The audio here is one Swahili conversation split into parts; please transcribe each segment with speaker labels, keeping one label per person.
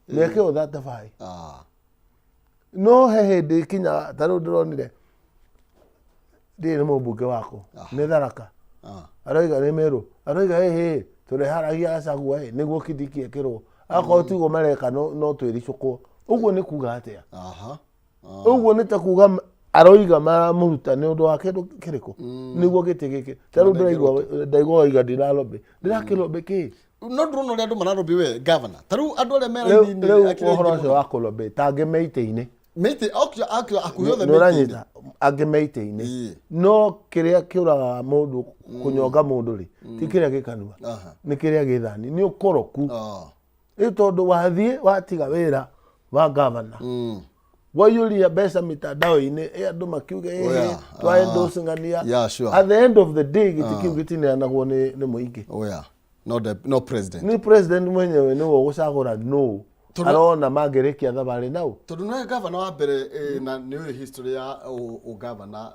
Speaker 1: Meke o that fai. No he kinya taro dronire. Di no buke wako. Ne daraka. Aroiga remero. Aroiga he tore haragia asagu niguo kidiki ekero. Ako tigo mareka no twiri coko. Uguo ni kuga atia. Uguo ni ta kuga aroiga muruta ne ndo wake kiriko. Niguo gitigike. Taro ndaigwa iga diralobe. Ndirakilobe ki.
Speaker 2: No ndrono ria ndu mararobi we governor. Taru andu ale mera ni
Speaker 1: akire horoso wakolobe. Tage meite-ini.
Speaker 2: Meite akyo akuyothe
Speaker 1: meite age meite-ini no kiria kiuraga mundu kunyonga mundu ri ti kiria gikanua ni kiria githani ni ukoroku tondu wathie watiga wira wa governor wayuria mbeca mitandao-ini andu makiuge twaendosingania at the end of the day gitikiugitineanagwo ni muingi
Speaker 2: no president
Speaker 1: ni president mwenyewe ni wo gucagura no arona magerekia thabari nau
Speaker 2: tondu no governor wa mbere na ni history ya o governor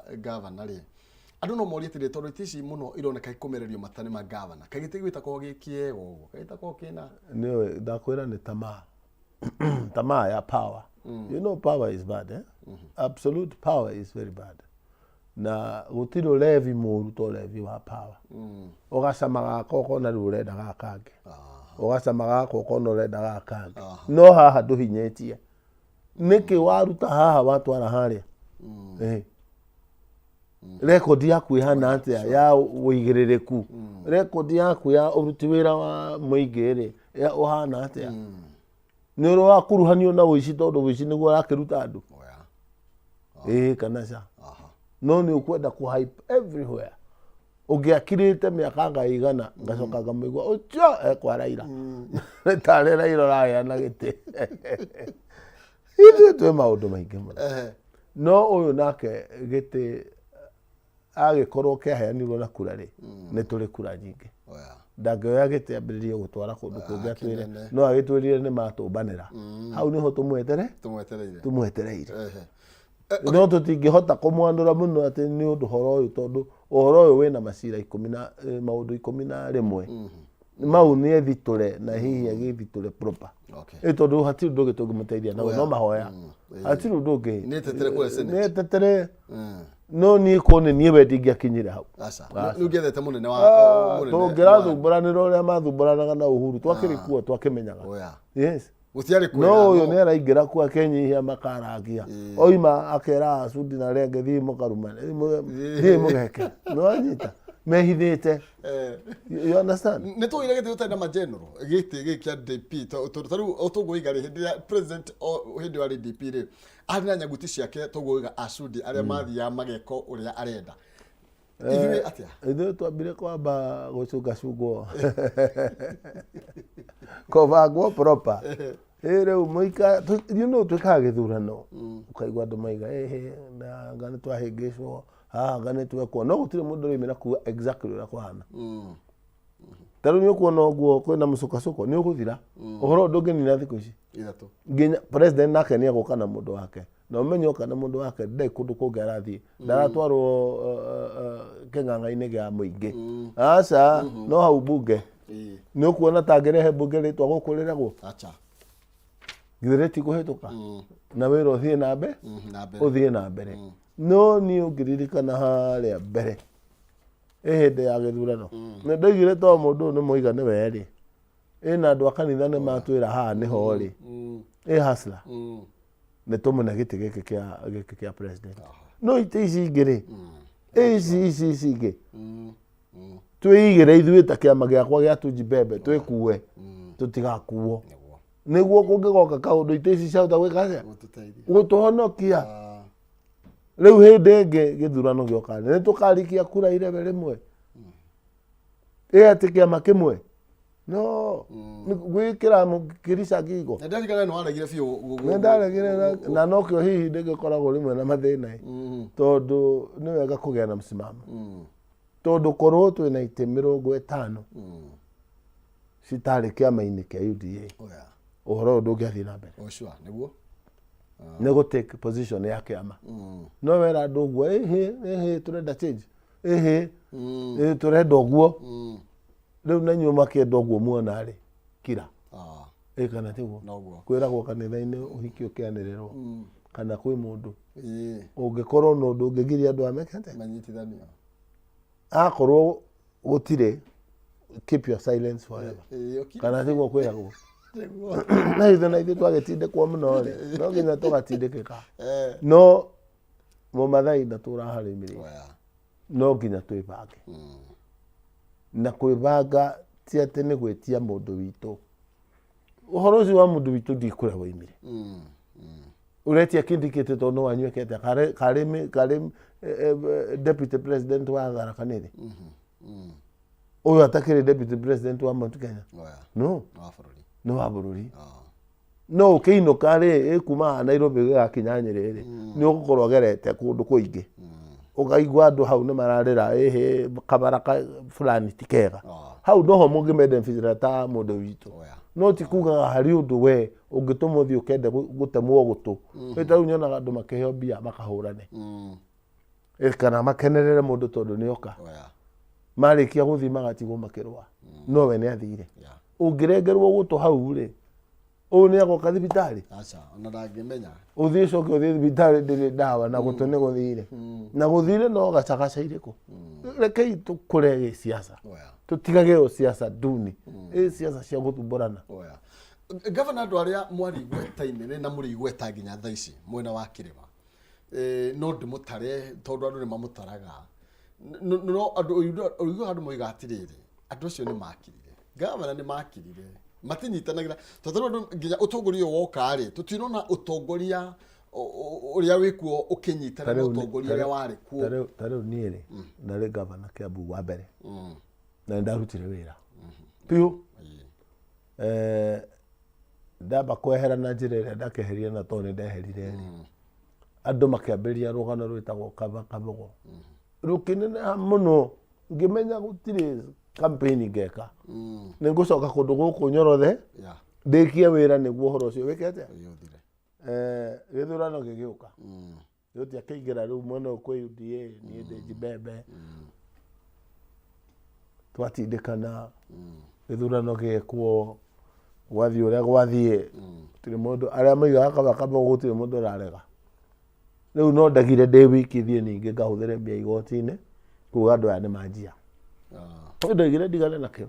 Speaker 2: ri andu no morietire tondu itici muno ironeka ikumererio matane ma governor kagite gwita ko gikiego kaita ko kina
Speaker 1: ni ndakwira ni tamaa ya power. You know power is bad, absolute power is very bad. Na gutiro levi muru to levi wa power. Ogacamaga koko na rurenda gakange. Ogacamaga koko no renda gakange. No haha nduhinyetie. Niki waruta haha watwara haria. Record yaku ihana atia ya uigirereku. Record yaku ya uruti wira wa muigere ya uhana atia. Nero wakuruhanio na wici tondu wici niguo rakiruta andu. Kana ca. No ni ukwenda ku hype everywhere. Ugiakirite miaka ngaigana ngacoka ngamigwa ucio kwa Raila. Tare Raila raya na gite. Ithu twe maundu maingi muno. No uyu nake gite agikorwo kiaheanirwo na kura ri ni turi kura nyingi. Ndangioya gite ambiririe gutwara kundu kungi atwire no agitwirire ni matumbanira. Hau niho tumwetereire. No tutingihota kumwanura muno ati ni undu horo uyu tondu uhoro uyu wina macira 10 maundu 11 mau ni ethiture na hihi agithiture proper tondu hatiri ndugi tungimuteithia no mahoya hatiri ndugi
Speaker 2: ni tetere kwa senate
Speaker 1: ni tetere no ni kone ni wedi akinyire hau
Speaker 2: ni ugethete munene wa
Speaker 1: tungirathumburanira uria mathumburanaga na Uhuru twakirikuo twakimenyaga yes no yo ne araingira kwa Kenya makaragia oima akera Sudi na renge thi mukarumane thi mugeke no anyita mehithite you understand
Speaker 2: ne to ire gete utenda ma general gite kia DP taru otuguiga ri hindi president hindi wa DP ri arina nyaguti ciake tuguiga Asudi aria mathia mageko uria arenda ithuĩ atia
Speaker 1: ithuĩ twambire kwamba gucunga kovagwo proper rĩu muika you know twikaga githurano ukaigwa andu maiga na ngane twahĩngĩcwo haha ngane twekwo no gutire mundu rimira kuwa exactly uria kwahana taru ni ukuona uguo kwina mucukacuko ni uguthira uhoro ndunginina thiku ici
Speaker 2: ithatu
Speaker 1: nginya president nake ni agoka na mundu wake no menyo kana mundu wake ndai kundu kungi arathie ndaratwarwo king'ang'a-ini gia muingi aca no hau bunge ni ukuona tangerehe bunge ritwa gukuriragwo
Speaker 2: acha
Speaker 1: githireti kuhituka na wira uthie na mbere uthie na mbere no ni ungiririkana haria mbere ehinde ya githurano ni ndoigire to mundu ni muigane weri ina andu akanitha ni matwira haha ni ho ri hasla ne tumuna giti giki kia president no ite ici ingiri ici ingi twigire ithuĩ ta kĩama gĩakwa gĩa Tuji Bembe twĩkue tutigakuo niguo kungigoka kaundu ite ici ciahota gwika atia gutuhonokia riu hindi ingi githurano gioka ni tukarikia kura irebe rimwe ati kĩama kimwe no gwikira mukirisa gigo
Speaker 2: ndathikana no aregire biu
Speaker 1: ndaregire na nokio hihi ndingikoragwo rimwe na mathina tondu ni wega kugia na msimamo tondu korwo twina ite 50 citari kiama-ini kia UDA uhoro ndungiathie na mbere
Speaker 2: sure niguo
Speaker 1: nego take position ya kiama no wera andu guo turenda change turenda guo riu na nyuma kienda guo muona ri kira kana tiguo kwiragwo kanitha-ini uhiki ukianirerwo kana kwi mundu ungikorwo no ndu ungigiria andu amekete
Speaker 2: manyitithanio
Speaker 1: akorwo gutire keep your silence forever kana tiguo kwiragwo na ithe twagetindikwo muno ri no nginya tugatindikika no mumathai ndatura hari miri no nginya twibange na kwibanga ti ati ni gwitia mundu witu uhoro ucio wa mundu witu ndikure woimire uretia kindikite tondu wanywekete kare deputy president wa Tharaka Nithi uyu atakire deputy president wa Mount Kenya no wa bururi no ukiinuka ri kuma Nairobi gakinya Nyeri ni ugukorwo gerete kundu kuingi ukaigwa andu hau ni mararira kabaraka fulani tikega hau noho mungimende mfizira ta mundu witu no ti kuga hari undu we ungitumwo thi ukende gutemwo gutu ita unyonaga andu makiheo bia makahurane kana makenerere mundu tondu ni oka marikia guthi magatigwo makirwa no we ni athire ungirengerwo gutu hau ri ni agoka thibitari
Speaker 2: acha ona ndangimenya
Speaker 1: uthie coke uthie thibitari ndiri dawa na gutu ni guthire na guthire no gacagaca iriku rekei tukure siasa tutigage o siasa duni siasa cia guthumbũrana
Speaker 2: Governor andu aria mwari gwetaine na muri gweta nginya thaa ici mwena wa Kirima no ndimutare tondu andu ni mamutaraga no andu moiga atiriri andu acio ni makirire Governor ni makirire matinyitanagira tondu andu nginya utongoria woka ri tutirona utongoria uria wikuo ukinyitana na utongoria uria wari kuo
Speaker 1: tariu niere na ri Governor Kiambu wa mbere na ndarutire wira piu ndamba kwehera na njira iria ndakeheria na toni ndeherire andu makiambiria rugano rwitagwo kabago rukinene muno ngimenya gutire campaign ngeka ningucoka kundu guku nyorothe ndikie wira niguo horo ucio wikete githurano gigiuka yotia kiingira riu mwena ukwa UDA ni ndeji bebe twatindikana githurano giekwo gwathie uria gwathie tiri mundu aria maigaga kabakabago gutire mundu ararega riu no ndagire ndi wiki thie ningi ngahuthire mbia igoti-ini kuga andu aya ni manjia ndagire ndigane nakio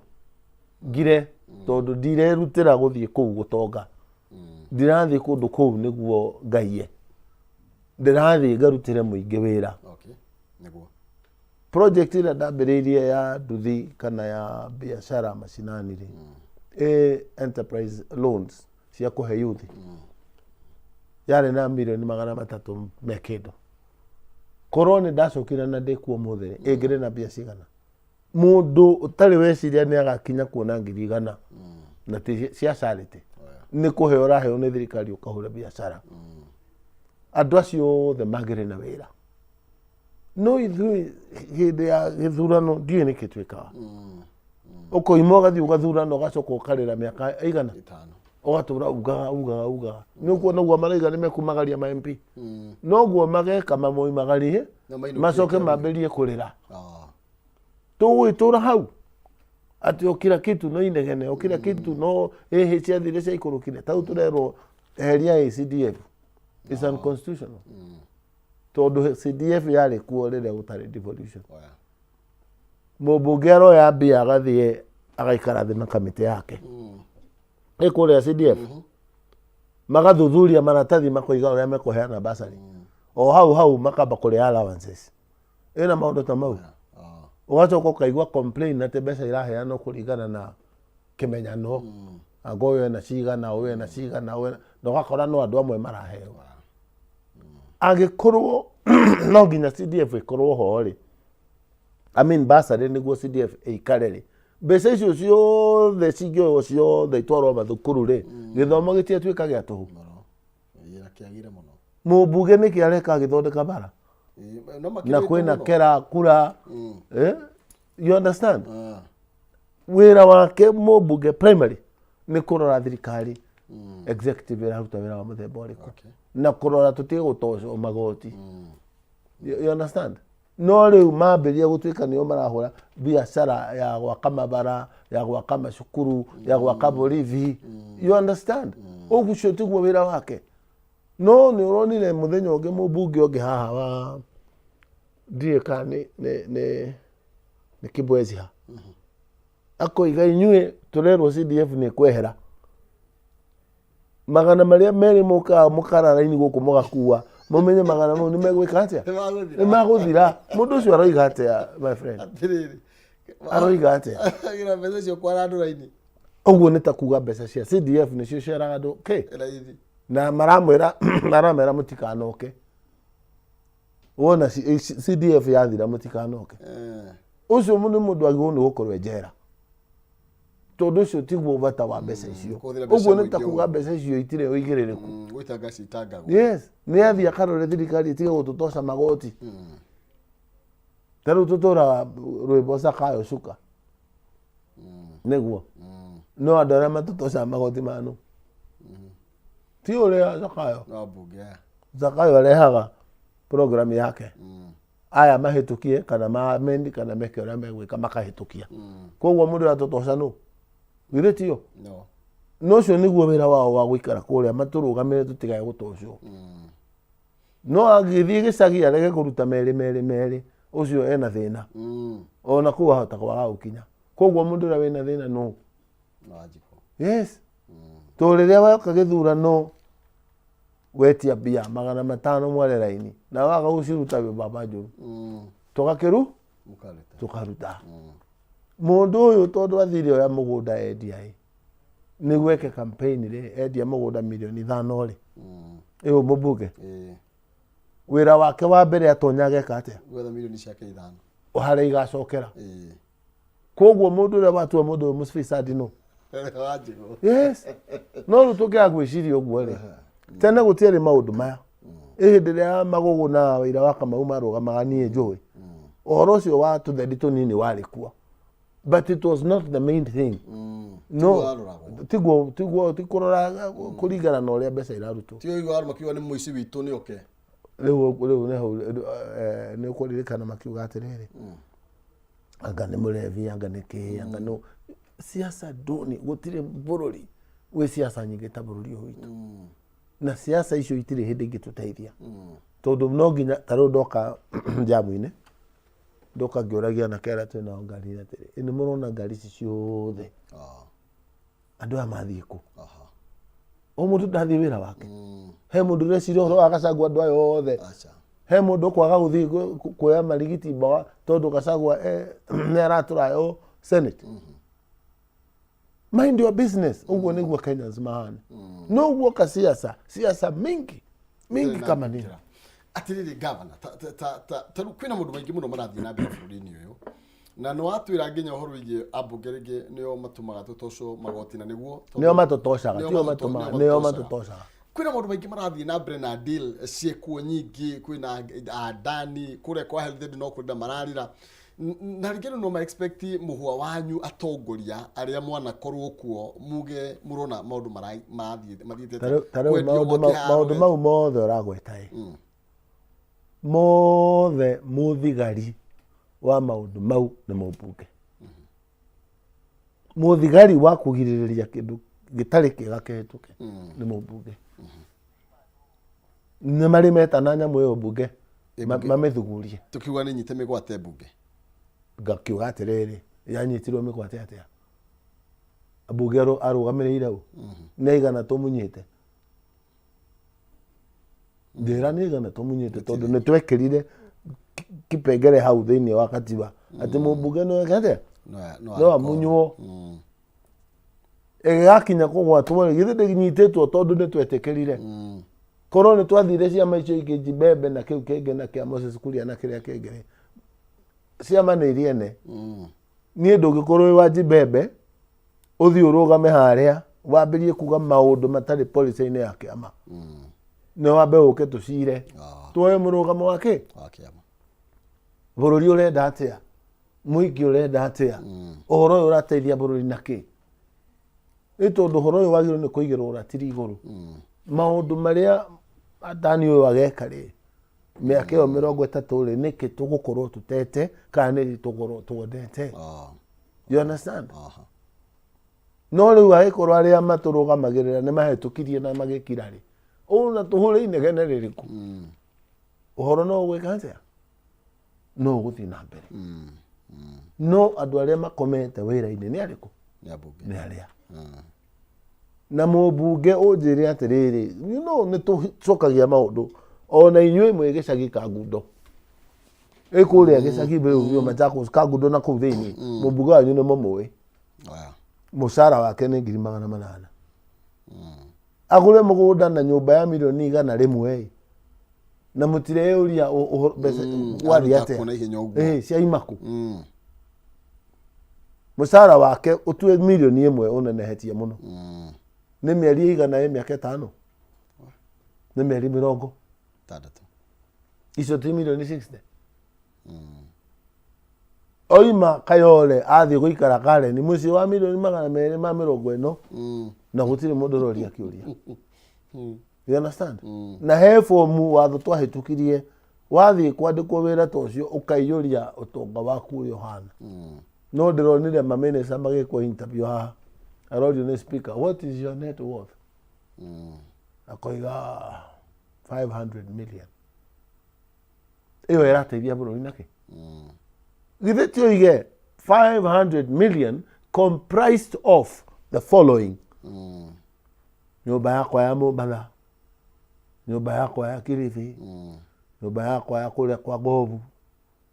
Speaker 1: ngire tondu ndirerutira guthie kuu gutonga ndirathie kundu kuu niguo ngaie ndirathie ngarutire muingi wira project ira ndambiriirie ya nduthi kana ya biashara mashinani ri enterprise loans cia kuhe youth yari na milioni 300 mekindo korone ndacokira na ndikuo muthiri ingire na bia cigana mundu utari weciria ni agakinya kuona 100,000 na cia charity ni kuhe uraheo ni thirikari ukahura biashara andu acio othe magire na wira no ithui hindi ya githurano ndiye ni kitwikaga ukoima gathi ugathurano gacoka ukarira miaka igana 5 ugatura ugaga ni ukuona gwa maraiga ni mekumagaria ma MP no gwa mageka mamoimagarie macoke mamberie kurira tuwitura hau ati okira kitu no inegene okira kitu no cia thire cia ikurukire tau turero heria CDF is unconstitutional tondu CDF yari kuo rire gutari devolution mubunge ro ya bia agathie agaikara thi na kamite yake ikuria CDF magathuthuria maratathi makoiga uria mekuheana basari o hau makamba kuria allowances ina maundu ta mau ugacoka ukaigua complain ati mbeca iraheanwo kuringana na kimenyano agoyo na cigana uwe na cigana uwe ndogakora no andu amwe maraheo agikorwo no nginya CDF ikorwo ho ri basari niguo CDF ikarere mbeca icio ciothe cingio ciothe itwarwo mathukuru ri githomo gitiatuika gia tuhu mubunge niki areka githondeka bara na kwina kera kura you understand wira wake mubunge primary ni kurora thirikari executive iraruta wira wa muthemba uriku na kurora tutige gutocwo magoti you understand no riu mambiria gutuika nio marahura biashara ya gwaka mabara ya gwaka macukuru ya gwaka borithi you understand ugucio tiguo wira wake no ni uronire muthenya ungi mubunge ungi haha wa ndieka ni Kibwezi ha akoiga inyue turerwo CDF ni kwehera magana maria meri mukarara-ini guku mugakua mumenye magana mau ni megwika atia ni maguthira mundu ucio aroiga atia my friend aroiga atia
Speaker 2: agira mbeca cio kwara andũ-raini
Speaker 1: uguo ni ta kuga mbeca cia CDF nicio ciaraga andu na maramera mutikanoke wona CDF yathira mutikanoke ucio ni mundu agirwo ni gukorwo njera tondu ucio tiguo bata wa mbeca icio uguo ni ta kuga mbeca icio itire uigiririku
Speaker 2: gwitanga citanga
Speaker 1: yes ni athia akarore thirikari itige gututoca magoti taru tutura rwimbo Zakayo Cuka niguo no andu aria matutoca magoti manu ti uria Zakayo
Speaker 2: no bunge
Speaker 1: Zakayo arehaga program yake aya mahitukie kana mamendi kana meke uria megwika makahitukia koguo mundu atutoca no wiretio no cio niguo wira wao wa gwikara kuria maturugamire tutigae gutocwo no agithie gicagi arege kuruta meri ucio ena thina ona kuwa hota kwaga gukinya koguo mundu uria wina thina no yes to riria waka githurano wetia bia 500 mware raini na waga guciruta bi baba njuru tugakiru tukaruta mundu uyu tondu athire ya mugunda endia ni gweke campaign ri endia mugunda milioni 5 ri iyo mubuge wira wake wa mbere atonyage katia
Speaker 2: gwetha milioni ciake 5
Speaker 1: uhare igacokera koguo mundu uria watua mundu musfisadi no yes no rutuke agwiciria uguo ri tena gutiere maundu maya ihindi ria magugu na wira wa Kamau marugamaga nie njui uhoro ucio wa tutheri tunini wari kuo but it was not the main thing no tiguo tikurora kuringana na uria mbeca irarutwo
Speaker 2: tio igwa makiuga ni muici witu ni oke
Speaker 1: riu ni ukuririkana makiuga atiriri anga ni murevi anga ni ki anga no siasa duni gutire bururi we siasa nyingi ta bururi witu na siasa icio itire hindi ingituteithia tondu no nginya taru ndoka jamu-ini ndoka ngiuragia na kera twina ngari atiri ini murona ngari ici ciothe andu aya mathie ku o mundu ndathie wira wake he mundu reciri horo agacagua andu aya othe he mundu kwaga guthie kuoya marigiti mbaga tondu gacagua ni araturayo senate mind your business uguo niguo Kenyans mahana no uguo ka siasa mingi kama nini
Speaker 2: atiriri governor ta kwina mundu maingi muno marathie na mbere bururi-ini uyu na no atwira nginya uhoro wige ambunge ringi nio matumaga tutoco magoti na niguo
Speaker 1: nio matutocaga tio matumaga nio matutocaga
Speaker 2: kwina mundu maingi marathie na mbere na deal ciekuo nyingi kwina adani kure kwa health no kwenda mararira na rigeno no ma expect muhwa wanyu atongoria aria mwana korwo kuo muge murona maundu mathiete
Speaker 1: maundu mau mothe uragweta mothe muthigari wa maundu mau ni mubunge muthigari wa kugiririria kindu gitari kiega kihituke ni mubunge ni mari metana nyamu yo bunge mamethugurie
Speaker 2: tukiuga ni nyite migwate bunge
Speaker 1: gakiuga atiriri yanyitirwo migwate atia abunge arugamiriire u ni igana tumunyite ndira ni igana tumunyite tondu ni twekirire kipengere hau thiini wa katiba ati mubunge no atia no amunywo egakinya kugwatwo githinde nyitetwo tondu ni twetikirire korwo ni twathire ciama icio ingĩ Jibembe na kiu kingi na kia Moses Kuria na kiria kingĩ ciama nĩ iriene niĩ ndũngĩkorwo wa Jibembe uthi urugame haria wambirie kuga maundu matari policy-ini ya kiama ni wambe uke tucire tuoye murugamo wake bururi urenda atia muingi urenda atia uhoro uyu urateithia bururi naki ni tondu uhoro uyu wagirwo ni kuigirwo uratiri iguru maundu maria Adani uyu ageka ri mĩaka ĩyo 30 rĩ nĩkĩ tũgũkorwo tũtete kana nĩ tũgũkorwo twendete. You understand? No rĩu agĩkorwo arĩa matũrũgamagĩrĩra nĩ mahetũkirie na magĩkira rĩ, ona tũhũre inegene rĩrĩkũ ũhoro no gwĩka atĩa, no gũthiĩ na mbere. No andũ arĩa makomete wĩra-inĩ nĩ arĩkũ? Nĩ arĩa na mũmbunge ũnjĩre atĩrĩrĩ, nĩ tũcokagia maũndũ ona inyuĩ mwĩ gĩcagi Kangundo ĩkũrĩa gĩcagi bĩu Machakos Kangundo na kũu thĩinĩ, mũmbunge wanyu nĩ mũmũĩ mũcara wake nĩ 800,000 agũre mũgũnda na nyũmba ya milioni 100 na mũtireyũria wathi atĩa cia imaku. Mũcara wake ũtue milioni 1 ũnenehetie mũno. Nĩ mĩeri 100 mĩaka 5 nĩ mĩeri 60 icio ti milioni 60. Oima Kayole athiĩ gũikara Karen mũciĩ wa milioni 240 na gũtirĩ mũndũ ũroria kĩũria. You understand? Na he fomu watho twahĩtũkirie wathiĩ kwandĩkwo wĩra ta ũcio ũkaiyũria ũtonga waku ũrĩa ũhana. No ndĩronire mamĩnĩca magĩkwo interview haha, arorio nĩ speaker, what is your net worth? Akoiga 500 million. Iyo ĩrateithia bũrũri nakĩ? Githĩ ti oige 500 million comprised of the following: nyũmba yakwa ya Mũmbatha, nyũmba yakwa ya Kilifi, nyũmba yakwa ya kũrĩa kwa Gobu,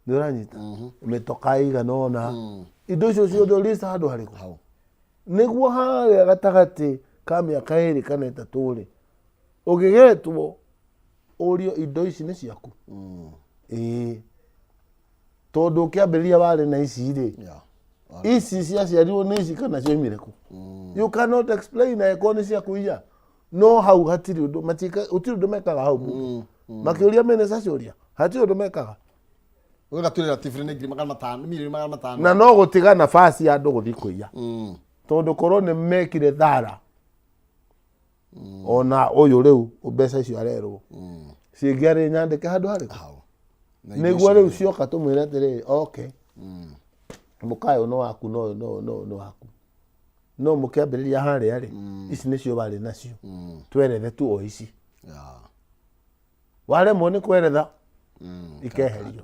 Speaker 1: nĩ ũranyita, mĩtoka igana ũna, indo icio ciothe ũrĩca handũ harĩkũ? Nĩguo harĩa gatagatĩ ka mĩaka 2 kana 3 rĩ ũgĩgetwo ũrio indo ici nĩ ciaku. Tondũ ũkĩambĩrĩria warĩ na ici rĩ, ici ciaciarirwo nĩ ici kana cioimire kũ? You cannot explain na eko nĩ ciakuiya. No hau hatirĩ ũndũ ũtirĩ ũndũ mekaga hau mbunge. Makĩũria mĩnĩca ciũria hatirĩ ũndũ mekaga.
Speaker 2: Ũgatũrĩra tifiri nĩ 500 milioni 500
Speaker 1: na no gũtiga nafasi ya andũ gũthiĩ kũiya. Tondũ korwo nĩ mekire thara ona ũyũ rĩu mbeca icio arerwo cingĩarĩ nyandĩke handũ harĩkũ? Nĩguo rĩu cioka tũmwĩre atĩrĩrĩ, okay mũkayo no waku no waku, no mũkĩambĩrĩria harĩa rĩ ici nĩcio warĩ nacio twerethe tu o ici. Waremwo nĩ kweretha ikeherio,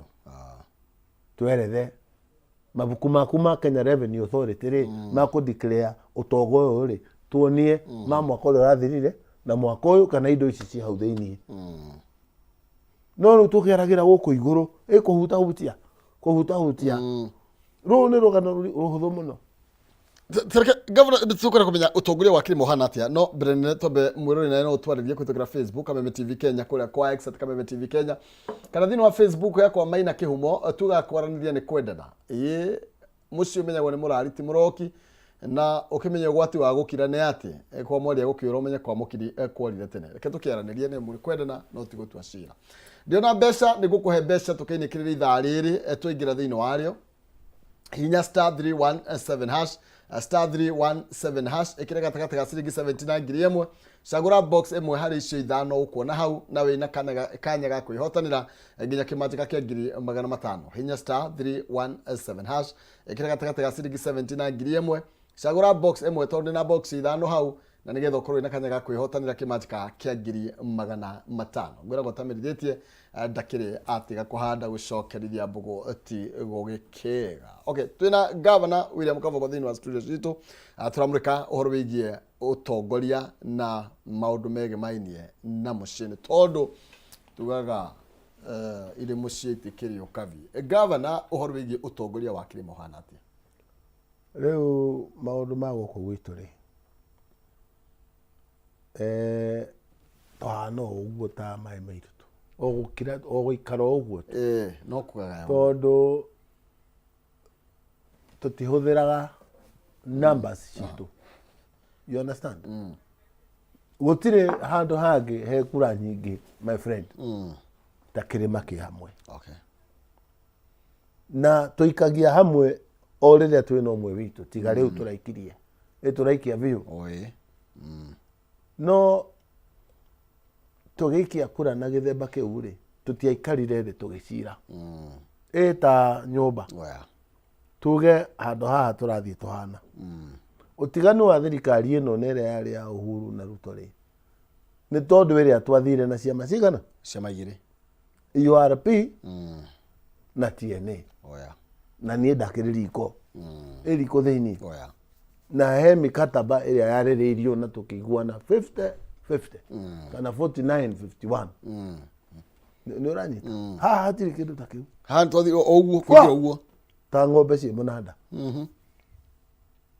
Speaker 1: twerethe mabuku maku ma Kenya Revenue Authority rĩ makũdeclare ũtonga ũyũ rĩ tuonie ma mwaka ũrĩa ũrathirire na mwaka ũyũ kana indo ici ci hau thĩinĩ. No rĩu tũkĩaragĩra gũkũ igũrũ kũhutahutia rũu nĩ rũgano rũhũthũ mũno.
Speaker 2: Gavana nĩtũkwenda kũmenya ũtongoria wa Kilimo ũhana atĩa, no mbere nene twambe mwĩrori nawe no ũtwarĩrie kũhĩtũkĩra Facebook Kameme TV Kenya, kũrĩa kwa X @Kameme TV Kenya, kana thĩinĩ wa Facebook yakwa Maina Kĩhumo. Tugakwaranĩria nĩ kwendana mũciĩ ũmenyagwo nĩ mũrari ti mũroki, na ũkĩmenya ũgwati wa gũkira nĩ atĩ kwa mwaria gũkĩũra ũmenye kwa mũkiri kwarire tene. Reke tũkĩaranĩrie nĩ mũrĩ kwendana no ti gũtua cira. Ndiona mbeca nĩ gũkũhe mbeca tũkĩinĩkĩrĩria ithaa rĩrĩ tũingĩra thĩinĩ warĩo. Hinya *317# *317# ĩkĩra gatagatĩ ga ciringi 79,000 cagũra box ĩmwe harĩ icio ithano ũkuona hau na wĩna kanya ga kwĩhotanĩra nginya kĩmanjĩka kĩa 500,000. Hinya *317# ĩkĩra gatagatĩ ga ciringi 79,000 cagũra box ĩmwe tondũ na box ithano hau na nĩgetha ũkorwo wĩna kanya ga kwĩhotanĩra kĩmanjĩka kĩa 500,000. Ngwĩragwo tamerithĩtie ndakĩrĩ atiga kũhanda gũcokerithia mbũgũ ti gũgĩkĩga. Okay, twĩna Governor William Kabogo thĩinĩ wa studio citũ, tũramũrĩka ũhoro wĩgiĩ ũtongoria na maũndũ megemainie na mũciĩ, tondũ tugaga irĩ mũciĩ itikĩrĩ ũkabi. Governor, ũhoro wĩgiĩ ũtongoria wa Kilimo ũhana atĩa?
Speaker 1: Rĩu maũndũ ma gũkũ gwitũ rĩ twana ũguo ta maĩ maitũ ogũkira ogũikara ũguo
Speaker 2: no kugaga
Speaker 1: tondũ tũtihũthĩraga numbers citũ. You understand? Gũtirĩ handũ hangĩ he kura nyingĩ my friend ta kĩrĩma kĩ hamwe.
Speaker 2: Okay.
Speaker 1: Na tũikagia hamwe o rĩrĩa twĩna ũmwe witũ tiga rĩu tũraikirie tũraikia biũ. No tũgĩikia kura na gĩthemba kĩu rĩ tutiaikarire thĩ tũgĩcira ta nyũmba tuge handũ haha tũrathiĩ tũhana ũtiganu wa thirikari ĩno na ĩrĩa yarĩ ya Uhuru na Ruto rĩ nĩ tondũ ĩrĩa twathire na ciama cigana
Speaker 2: ciama igĩrĩ
Speaker 1: URP na TNA na niĩ ndakĩrĩ riko riko thĩinĩ na he mikataba ĩrĩa yarĩrĩirio na tũkĩiguana 50-50 kana 49-51 nĩ ũranyita haha hatirĩ kĩndũ ta kĩu
Speaker 2: haha twathi ũguo kũgira ũguo
Speaker 1: ta ng'ombe ciĩ mũnanda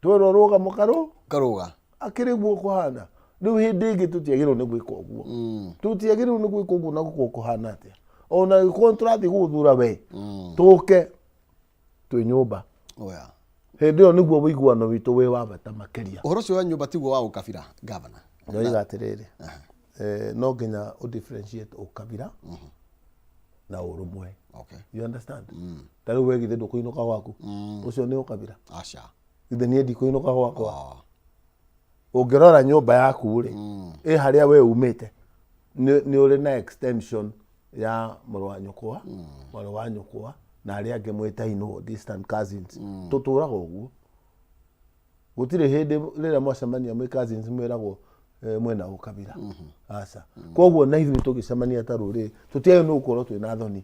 Speaker 1: twĩrwo rũgamo
Speaker 2: karũga
Speaker 1: akĩrĩ guo kũhana rĩu hĩndĩ ĩngĩ tũtiagĩrĩirwo nĩ gwĩka ũguo tũtiagĩrĩirwo nĩ gwĩka ũguo na gũkũ kũhana atĩa ona gĩkorwo tũrathiĩ gũthura we tũke twĩ nyũmba hĩndĩ ĩyo nĩguo ũiguano witũ wĩ wa bata makĩria
Speaker 2: ũhoro ũcio wa nyũmba tiguo wa ũkabira governor
Speaker 1: ndoiga atĩrĩrĩ no nginya ũdifferentiate ũkabira na ũrũmwe you understand ta rĩu we githĩ ndũkũinũka gwaku ũcio nĩ ũkabira
Speaker 2: aca
Speaker 1: githĩ niĩ ndikũinũka gwakwa ũngĩrora nyũmba yaku rĩ harĩa we umĩte nĩ ũrĩ na extension ya mũrũ wa nyũkwa na arĩa angĩ mwĩtainwo distant cousins tũtũraga ũguo gũtirĩ hĩndĩ rĩrĩa mwacemania mwĩ cousins mwĩragwo mwena ũkabira aca koguo na ithuĩ tũgĩcemania ta rũrĩrĩ tũtiagĩrĩirwo nĩ gũkorwo twĩna thoni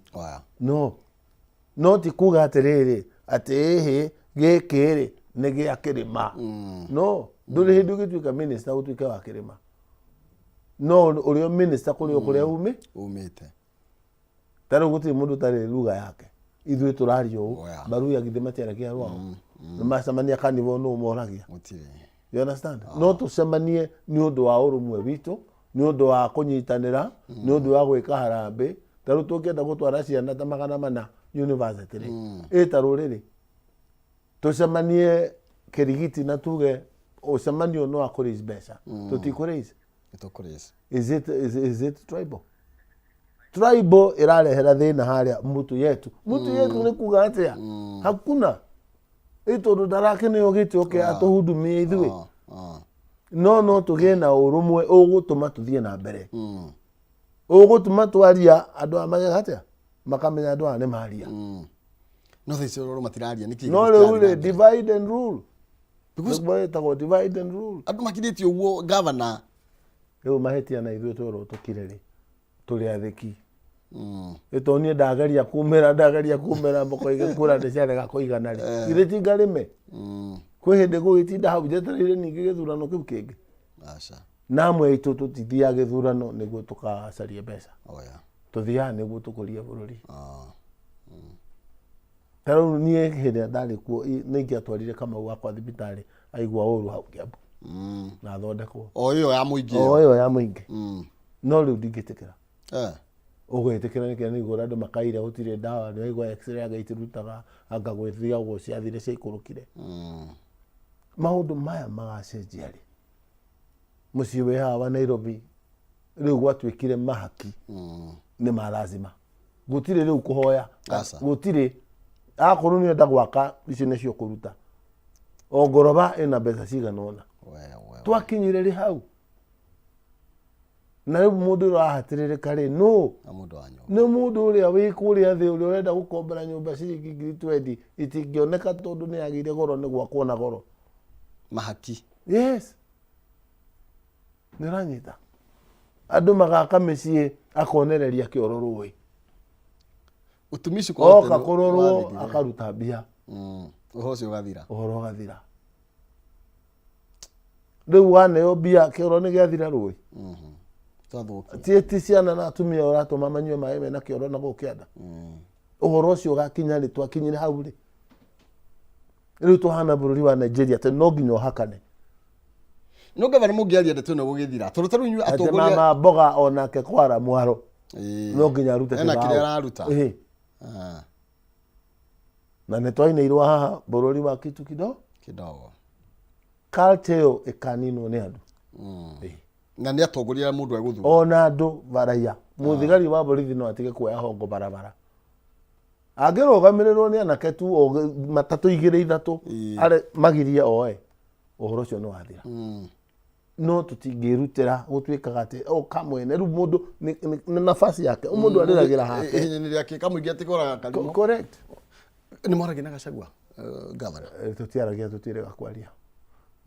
Speaker 1: no ti kuga atĩrĩrĩ atĩ gĩkĩ rĩ nĩ gĩa kĩrĩma no ndũrĩ hĩndĩ ũgĩtuĩka minister gũtuĩka wa kĩrĩma no ũrĩa minister kũrĩa umĩte ta rĩu gũtirĩ mũndũ tarĩ lugha yake ithuĩ tũraria ũũ Baruya githĩ matiaragia rwao nĩ macemania kanitha no moragia you understand no tũcemanie nĩ ũndũ wa ũrũmwe witũ nĩ ũndũ wa kũnyitanĩra nĩ ũndũ wa gwĩka harambĩ ta rĩu tũngĩenda gũtwara ciana ta 400 university rĩ ta rũrĩrĩ tũcemanie Kĩrigiti na tuge ũcemanio no akũrĩs mbeca tũtikũrĩs is it tribal ĩrarehera thĩna harĩa mutu yetu nĩ kuga atĩa hakuna tondũ ndarakĩneo gĩtĩ oke atũhudumie ithuĩ no tũgĩe na ũrũmwe ũgũtũma tũthiĩ na mbere ũgũtũma twaria andũ a magega atĩa makamenya andũ a nĩ maria
Speaker 2: no thicoro matiraria nĩkĩ
Speaker 1: no rĩu divide and rule divide and rule
Speaker 2: andũ makirĩtio ũguo governor
Speaker 1: rĩu mahĩtia na ithuĩ tũrwo tũkire rĩ tũrĩ atheki ĩtonĩ ndagaria kumĩra mboko igĩkũra ndĩciarega kũigana rĩ githĩ ti ngarĩme kwĩ hĩndĩ gũgĩtinda hau njetereire ningĩ gĩthurano kĩu kĩngĩ na amwe aitũ tũtithiaga gĩthurano nĩguo tũkacarie mbeca tũthiaga nĩguo tũkũrie bũrũri ta rĩu niĩ hĩndĩ ndarĩ kuo nĩ ingĩatwarire Kamau wakwa thibitarĩ aigua ũru hau Kiambu na athondekwo
Speaker 2: o ĩyo ya mũingĩ
Speaker 1: no rĩu ndingĩtĩkĩra ũgwĩtĩkĩra nĩkĩo nĩguo andũ makaire gũtirĩ ndawa nĩ waigua x-ray agaitirutaga angagwĩthiagwo ciathire ciaikũrũkire maũndũ maya magacenjia rĩ mũciĩ wĩ haha wa Nairobi rĩu gwatuĩkire mahaki nĩ malazima gũtirĩ rĩu kũhoya gũtirĩ akorwo nĩ enda gwaka ici nĩcio kũruta o ngoroba ĩna mbeca cigana ũna twakinyire rĩ hau na rĩu mũndũ ũrahatĩrĩrĩka rĩ nĩ mũndũ ũrĩa wĩ kũrĩa thĩ ũrĩa ũrenda gũkombera nyũmba ciringi 20 itingĩoneka tondũ nĩ yagĩire goro nĩ gwakwo na goro
Speaker 2: mahaki
Speaker 1: yes nĩ ranyita andũ magaka mĩciĩ akonereria kĩoro rũĩ
Speaker 2: utumishi kwa
Speaker 1: oka kũrorwo akaruta mbia
Speaker 2: ũhoro ũcio ũgathira
Speaker 1: rĩu waneo mbia kĩoro nĩ gĩathira rũĩ ti ciana na atumia ũratũma manyue maĩ mena kĩoro na gũkĩanda ũhoro ũcio ũgakinya rĩ twakinyire hau rĩ rĩu tũhana bũrũri wa Nigeria atĩ no nginya ũhakane
Speaker 2: no gavana mũngĩaria ndeto ĩno gũgĩthira tondũ ta rĩu
Speaker 1: atongoria mama mboga onake kwara mwaro no nginya arute
Speaker 2: kĩrĩa araruta
Speaker 1: na nĩ twainĩirwo haha bũrũri wa kitu kidogo culture ĩyo ĩkaninwo nĩ andũ
Speaker 2: na nĩ atongoria mũndũ egũthura
Speaker 1: ona andũ baraiya mũthigari wa borithi no atige kuoya hongo barabara angĩrũgamĩrĩrwo nĩ anake tu matatũ 2-3 arĩ magirie oe ũhoro ũcio nĩ wathira no tutingirutira gutwikaga ati o kamwene ru mundu ni nafasi yake mundu ariragira hake
Speaker 2: ni yake kamwe giatikora kalimo
Speaker 1: correct
Speaker 2: ni moragi na Gachagua governor
Speaker 1: tutiaragia tutire gakwaria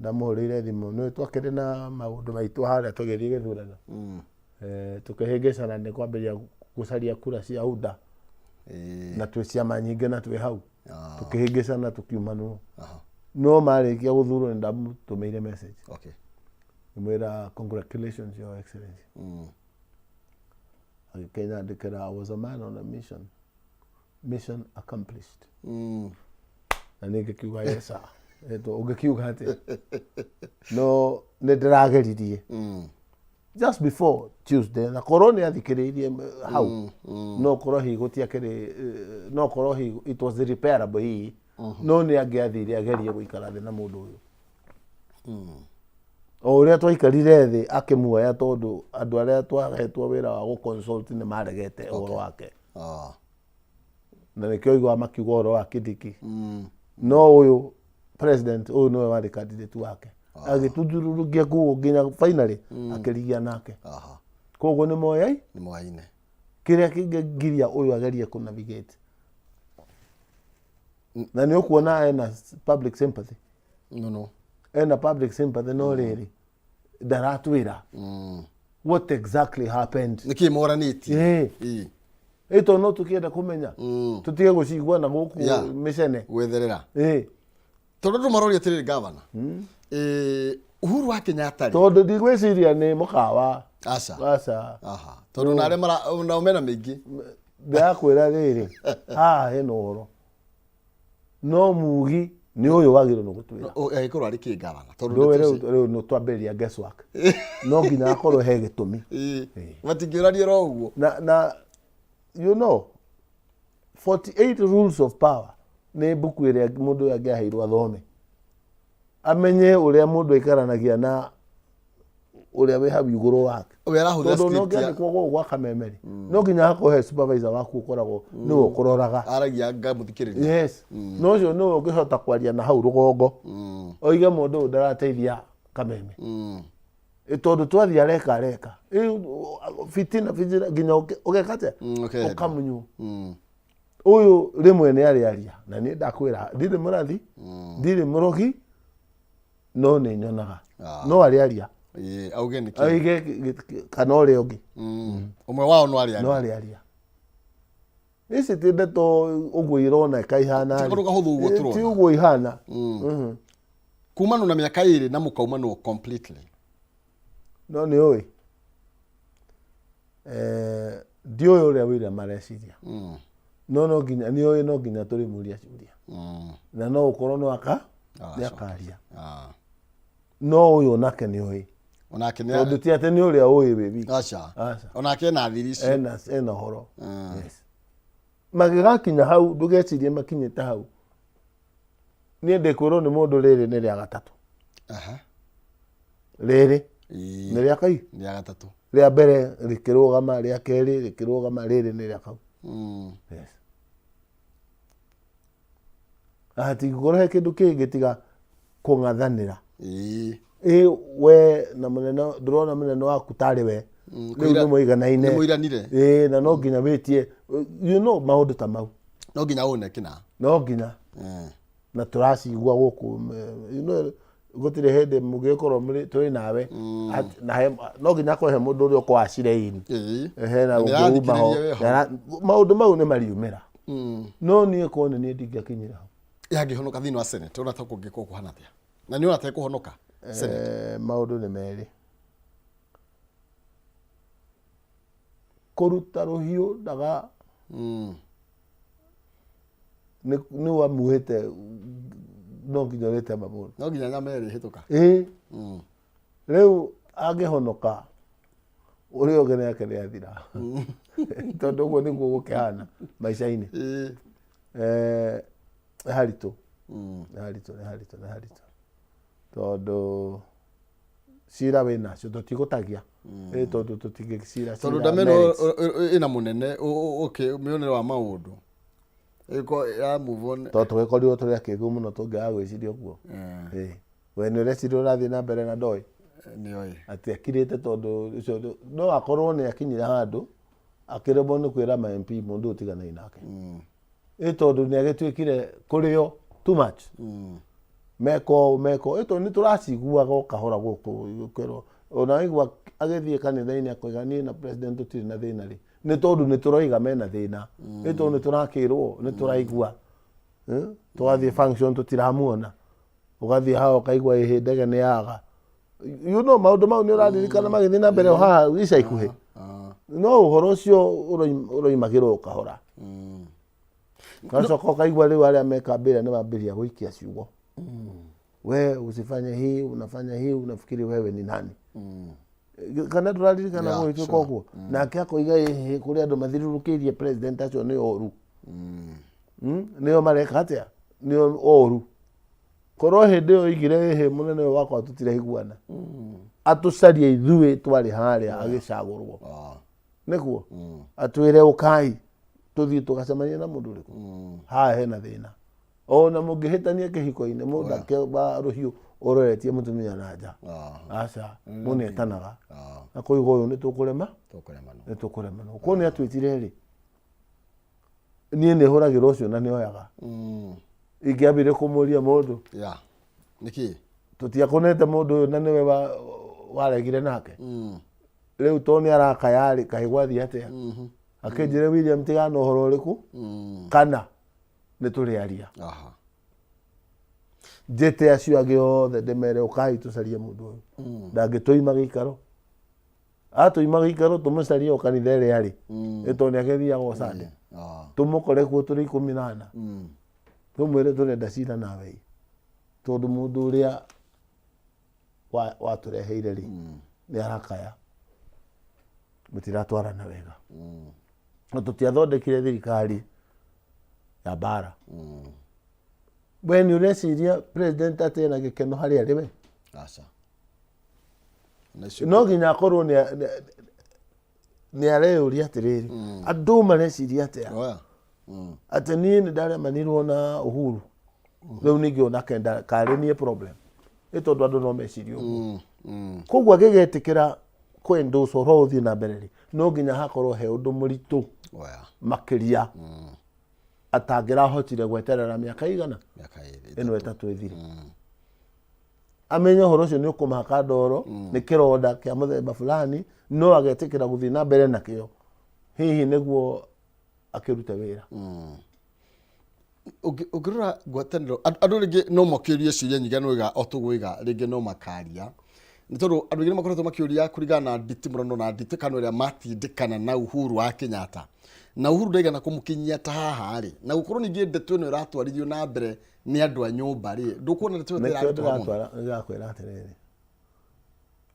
Speaker 1: ndamurire thimu no twakire na maundu maitu haria tugerie githurano tukihingicana ni kwambiria gucaria kura cia UDA na twi ciama nyingi na twi hau tukihingicana tukiumanwo no marikia guthurwo ni ndamutumeire message
Speaker 2: okay
Speaker 1: mwira congratulations your excellency Kenya ndikira I was a man on a mission accomplished na nikiuga yesa eto ugikiuga ati no ndirageririe just before Tuesday na corona athikiririe how no korohi gutiakire no korohi it was repairable hii no ni angiathire agerie guikara thi na mundu uyu o uria twaikarire thi akimuoya tondu andu aria twagetwo wira wa gu consult ni maregete uhoro wake na nikio igwa makiuga uhoro wa Kindiki no uyu president uyu no wari candidate wake agitudururugia ku nginya finally akirigia nake koguo ni moyaine kiria kingiria uyu agerie ku navigate na ni ukuona ena public sympathy
Speaker 2: no
Speaker 1: ena public sympathy no riri daratwira what exactly happened
Speaker 2: niki moraniti
Speaker 1: ito no tukienda kumenya tutige gucigwa na guku micene
Speaker 2: wetherera tondu maroria tiri governor Uhuru wa Kenyatta
Speaker 1: tondu ndigwiciria ni mukawa
Speaker 2: aca tondu nare na umena mingi
Speaker 1: ndakwira riri heno horo no mugi ni uyu wagiro no gutwira
Speaker 2: ikorwa ari ki governor
Speaker 1: tondu rero no twamberia guesswork no nginya akorwo he gitumi
Speaker 2: matingiraria ro uguo
Speaker 1: na you know 48 rules of power ni buku iria mundu angiaheirwo athome amenye uria mundu ikaranagia na uria we hau iguru wake
Speaker 2: uria rahutha script
Speaker 1: no nginya kwa gwa kamemeri no nginya hakohe supervisor waku ukoragwo ni ukuroraga
Speaker 2: aragia ngamuthikiriria
Speaker 1: yes no cio no ungihota kwaria na hau rugongo oige mundu ndarateithia kameme tondu twathi areka fitina nginya ugekate ukamunyu uyu rimwe ni ariaria na ni ndakwira ndiri murathi ndiri murogi no ni nyonaga no ariaria
Speaker 2: auge niki
Speaker 1: aige kana uri ungi
Speaker 2: umwe wao no
Speaker 1: ariaria isi tinde to uguo irona kaihana
Speaker 2: tikuruga huthu uguo turona
Speaker 1: ti uguo ihana
Speaker 2: kumana na miaka iri na mukauma no completely
Speaker 1: no ni oi dio uria wira mareciria no nginya ni oi no nginya turi muria ciuria na no ukorwo no akaria no uyu nake ni oi
Speaker 2: onake ni
Speaker 1: tondu ti ate ni uria oi baby
Speaker 2: aca onake na thirici
Speaker 1: ena horo yes magigakinya hau ndugecirie makinyite hau ni ndikwirwo ni mundu riri ni ria gatatu riri ni ria kai
Speaker 2: ria gatatu
Speaker 1: ria mbere rikirugama ria keri rikirugama riri ni ria kau yes ati gukora kindu kingi tiga kungathanira we na munene ndurona munene waku tari we ni muiganaine
Speaker 2: ni muiranire
Speaker 1: na no nginya witie you know maundu ta mau
Speaker 2: no nginya one kina
Speaker 1: no nginya na turacigua guku you know gutire hende mugikorwo muri turi nawe na no nginya ko he mundu uri ko acire ini na ugumaho maundu mau ni mariumira no ni ko ni ndingakinyira
Speaker 2: yangihonoka thini wa senate ona ta kungiko kuhana atia na ni ona ta kuhonoka senate
Speaker 1: maundu ni meri kuruta ruhiu daga ni wa muhete no nginya rete mamundu
Speaker 2: no nginya nyameri hituka
Speaker 1: riu angihonoka uri ogene yake ni athira tondu guo niguo gukihana maica-ini haritu tondu cira wina cio tutigutagia tondu tutingicira
Speaker 2: tondu ndameno ina munene mionere wa maundu iko ya move on
Speaker 1: tondu tugikorirwo turi akigu muno tungiaga gwiciria uguo we ni ureciria urathie na mbere na ndoi ati akirite tondu no akorwo ni akinyire handu akirebo ni kwira ma MP mundu utigana inake tondu ni agitwikire kurio too much meko ito ni turaciguaga kahora guku kwero ona igwa agithie kanitha-ini akoigania na president tutiri na thina ri ni tondu ni turoiga mena thina ito ni turakirwo ni turaigua twathie function tutiramuona ugathie hao kaigwa ndege ni yaga maundu mau ni uraririkana magithie na mbere haha ica ikuhi no uhoro ucio uroimagirwo kahora gacoka kaigwa riu aria mekambira ni mambiria guikia ciugo we usifanye hii unafanya hii unafikiri wewe ni nani kana turaririkana gwitu koguo nake akoiga kuri andu mathirurukirie president acio ni oru nio mareka atia ni oru korwo hindi yo igire munene wakwa tutire iguana atucarie ithui twari haria agicagurwo nikuo atwire ukai tuthie tugacemania na mundu riku ha hena thina ona mungihitania kihiko-ini mundu ba ruhiu uroretie mutumia na nja aca munetanaga akoiga uyu ni tukurema no ko ni atwitire ri nie ni huragirwo ucio na ni oyaga ingiambire kumuria mundu
Speaker 2: niki
Speaker 1: tutiakonete mundu na niwe waregire nake riu to ni arakayari kaigwathi atia akinjire William tigana uhoro uriku kana ni turiaria njete acio age othe ndemere ukai tucarie mundu uyu ndangituima gikaro atuima gikaro tumucarie ukanitha ria ri ito ni agithiaga Sunday tumukore kuo turi 14 tumwire turenda cira nawe tondu mundu uria watureheire ri ni arakaya mutiratwarana wega no tutiathondekire thirikari ya bara we ni ureciria president atena gikeno hari ari we no nginya akorwo ni areuria atiriri andu mareciria atia ati nie ni ndaremanirwo na Uhuru riu ningiona kenda kari nie problem itondu andu no meciria uguo koguo agigetikira kwenduswo ro uthie na mbere ri no nginya hakorwo he undu muritu makiria atangirahotire gweterera miaka igana ino etatu ithire amenye horo ucio ni ukumaka ndoro ni kironda kia muthemba fulani no agetikira guthie na mbere nakio hihi niguo akirute wira
Speaker 2: ugirura ngwataniro andu ringi no makiuria ciuria nyinga no iga otugwiga ringi no makaria ni tondu andu ringi makoretwo makiuria kurigana na nditimurano na nditikano ria matindikana na Uhuru wa Kenyatta na Uhuru ndaigana kumukinyia ta haha ri na gukorwo ningi ndeto ino iratwarithio na mbere ni andu a nyumba ri ndukuona ndeto
Speaker 1: irakwira atiriri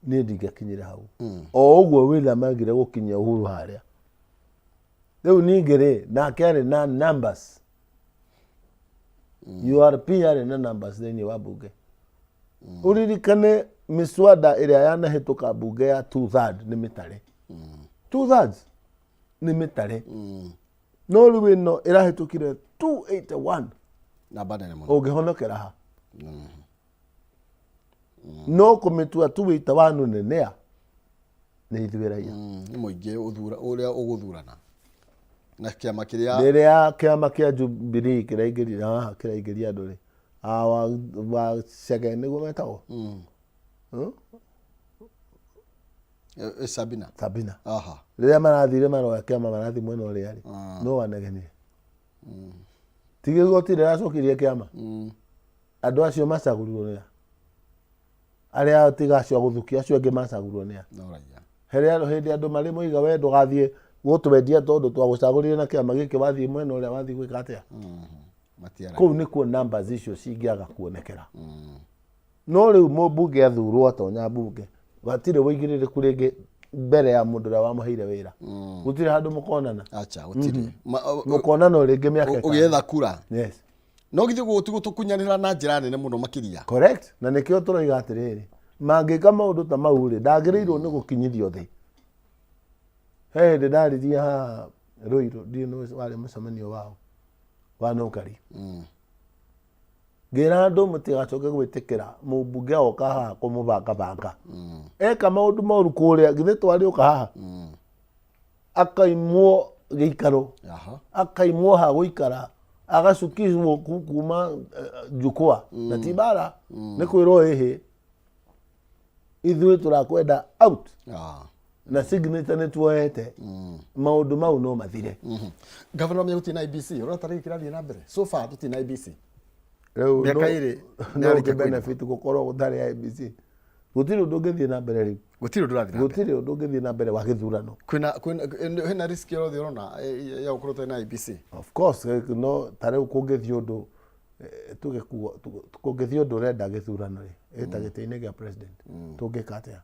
Speaker 1: ni ndingakinyira hau o uguo wila magire gukinyia Uhuru haria riu ningiri nake ari na numbers URP ari na numbers thini wa bunge uririkane miswada iria yanahituka bunge ya 2/3 ni mitare 2/3 ni mitare no riu ino irahitukire 281
Speaker 2: na badane muno
Speaker 1: ungihonokera ha no kumitua 281 nenea ni ithwiraia
Speaker 2: ni muingi uthura uria uguthurana na kiama kiria
Speaker 1: riria kiama kia Jubilee kiraingiria andu ri wa Chege niguo metagwo
Speaker 2: Sabina
Speaker 1: riria marathire maroya kiama marathi mwena uria ri no wanegenie tige gotire racokirie kiama andu acio macagurwo ria aria tigacio guthukia acio angi macagurwo nia hindi andu mari muiga we ndugathie gutwendia tondu twagucagurire na kiama giki wathie mwena uria wathie gwika atia kou nikuo numbers icio cingiaga kuonekera no riu mubunge athurwo atonya bunge watire wigiririku ringi mbere ya mundu uria wamuheire wira gutire handu mukonana
Speaker 2: gutire
Speaker 1: mukonana ringi miaka
Speaker 2: ugietha kura no githie gutukunyanira na njira nene muno makiria
Speaker 1: correct na nikio turoiga atiriri mangika maundu ta mau ri ndagiriirwo ni gukinyithio thi hindi ndaririe ha Ruiru ndino wari mucemanio wao wa Nukari ngĩra andũ mũtigacoke gwĩtĩkĩra mũmbunge oka haha kũmũbanga eka maũndũ moru kũrĩa githĩ twarĩ ũka haha akaimwo gĩikaro akaimwo ha gũikara agacukizwo kuma jukwaa na tibara nĩ kwĩrwo hĩhĩ ithuĩ tũrakwenda out na signature nĩ tuoete maũndũ mau no mathire.
Speaker 2: Governor mwe gũtirĩ na IBC ũratarĩ kĩrathiĩ na mbere so far tũtirĩ na IBC
Speaker 1: rĩu no benefit gũkorwo gũtarĩ IBC gũtirĩ ũndũ ũngĩthiĩ na mbere rĩu
Speaker 2: gũtirĩ ũndũ ũngĩthiĩ na mbere
Speaker 1: wa gĩthurano
Speaker 2: kwĩna risk yothe ũrona ya gũkorwo na IBC.
Speaker 1: Of course no tarĩu kũngĩthiĩ ũndũ kũngĩthiĩ ũndũ ũrenda gĩthurano rĩ ĩta gĩtĩ-inĩ gĩa president tũngĩka atĩa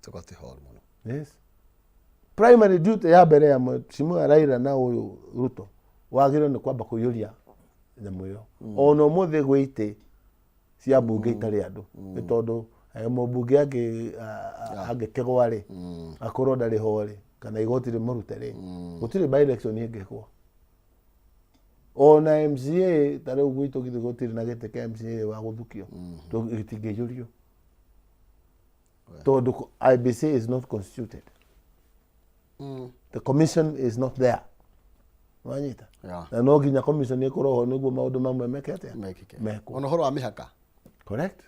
Speaker 2: tũgate hall mũno.
Speaker 1: Yes, primary duty ya mbere ya Mheshimiwa Raila na ũyũ Ruto wagĩrĩirwo nĩ kwamba kũiyũria nyamũ ĩyo ona ũmũthĩ gwĩ itĩ cia mbunge itarĩ andũ nĩ tondũ mũmbunge angĩkĩgwa rĩ akorwo ndarĩ ho rĩ kana igoti rĩmũrute rĩ gũtirĩ by election ĩngĩkwo ona MCA tarĩu gwitũ githĩ gũtirĩ na gĩtĩ kĩa MCA wa gũthukio gĩtingĩiyũrio tondũ IBC is not constituted. The commission is not there. Wanyita na no nginya commission ĩkorwo ho nĩguo maũndũ mamwe mekete mekwo
Speaker 2: ona horo wa mĩhaka.
Speaker 1: Correct.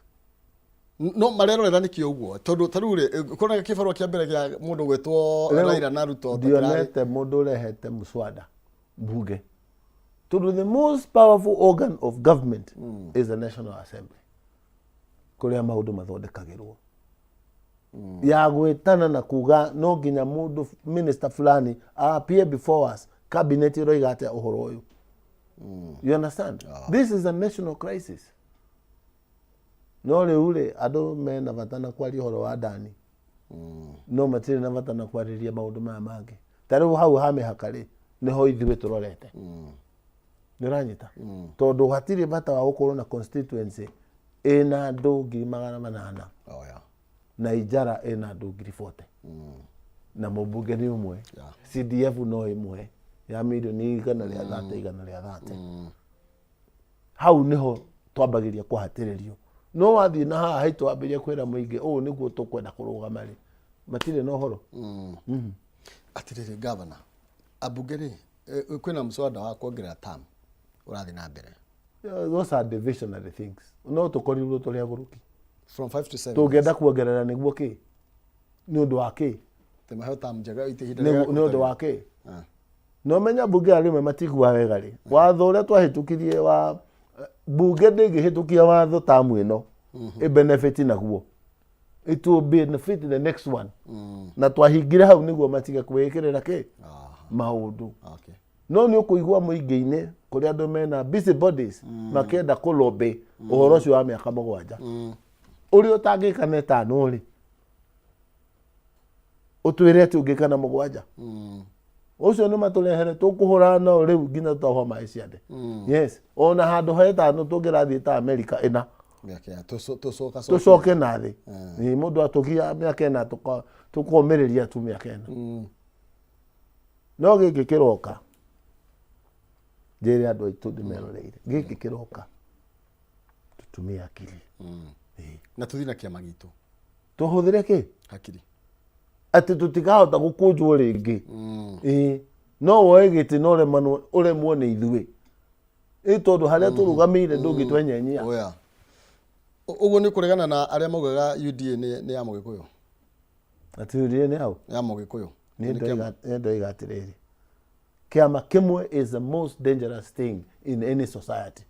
Speaker 2: No marerorera nĩkĩo ũguo tondũ tarĩu rĩ kũrona kĩbarũa kĩa mbere gĩa mũndũ gwĩtwo Raila na Ruto
Speaker 1: ndionete mũndũ ũrehete mũswada mbunge tondũ the most powerful organ of government is the National Assembly kũrĩa maũndũ mathondekagĩrwo ya gwĩtana na kuga no nginya mũndũ minister fulani appear before us cabinet ĩroiga atĩa ũhoro ũyũ. You understand? This is a national crisis. No rĩu rĩ andũ mena bata na kwaria ũhoro wa ndani no matirĩ na bata na kwarĩria maũndũ maya mangĩ tarĩu hau ha mĩhaka rĩ nĩho ithuĩ tũrorete nĩ ũranyita tondũ hatirĩ bata wa gũkorwo na constituency ĩna andũ 800,000 na Ijara ĩna andũ 40,000 na mũmbunge nĩ ũmwe CDF no ĩmwe ya milioni 130 hau nĩho twambagĩria kũhatĩrĩrio no wathiĩ na haha haitũ wambĩrĩria kwĩra mũingĩ ũũ nĩguo tũkwenda kũrũgama rĩ matirĩ na ũhoro.
Speaker 2: Atĩrĩrĩ governor ambunge rĩ kwĩna mũswada wa kuongerera term ũrathiĩ na mbere.
Speaker 1: Those are divisionary things no tũkorirwo tũrĩ agũrũki
Speaker 2: from 5 to 7
Speaker 1: tũngĩenda kuongerera nĩguo kĩ nĩ ũndũ wa kĩ
Speaker 2: temaheo term njega itihinda
Speaker 1: nĩ ũndũ wa kĩ no menya mbunge arĩmwe matigua wega rĩ watho ũrĩa twahĩtũkirie wa mbunge ndĩngĩhĩtũkia watho tamu ĩno benefit naguo it will benefit the next one na twahingire hau nĩguo matige kwĩkĩrĩra kĩ maũndũ no nĩ ũkũigua mũingĩ-inĩ kũrĩa andũ mena busy bodies makĩenda kũlobby ũhoro ũcio wa mĩaka 7 ũrĩa ũtangĩka na 5 rĩ ũtwĩre atĩ ũngĩka na 7 ũcio nĩ matũrehere tũkũhũra no rĩu nginya tũtahwa maĩ ciande. Yes, ona handũ ha 5 tũngĩrathiĩ ta America ĩna tũcoke na thĩ nĩ mũndũ atũgia mĩaka 4 tũkũmĩrĩria tu mĩaka 4 no gĩkĩ kĩroka njĩre andũ aitũ ndĩmeroreire gĩkĩ kĩroka tũtumie akili
Speaker 2: na tũthiĩ na kĩama gitũ
Speaker 1: tũhũthĩre kĩ
Speaker 2: hakiri
Speaker 1: atĩ tũtikahota gũkũnjwo rĩngĩ no woe gĩtĩ no ũremwo nĩ ithuĩ tondũ harĩa tũrũgamĩire ndũngĩtwenyenyia.
Speaker 2: Ũguo nĩ kũregana na arĩa maugaga UDA nĩ ya Mũgĩkũyũ
Speaker 1: atĩ UDA nĩ hau
Speaker 2: ya Mũgĩkũyũ
Speaker 1: nĩndoiga atĩrĩrĩ kĩama kĩmwe is the most dangerous thing in any society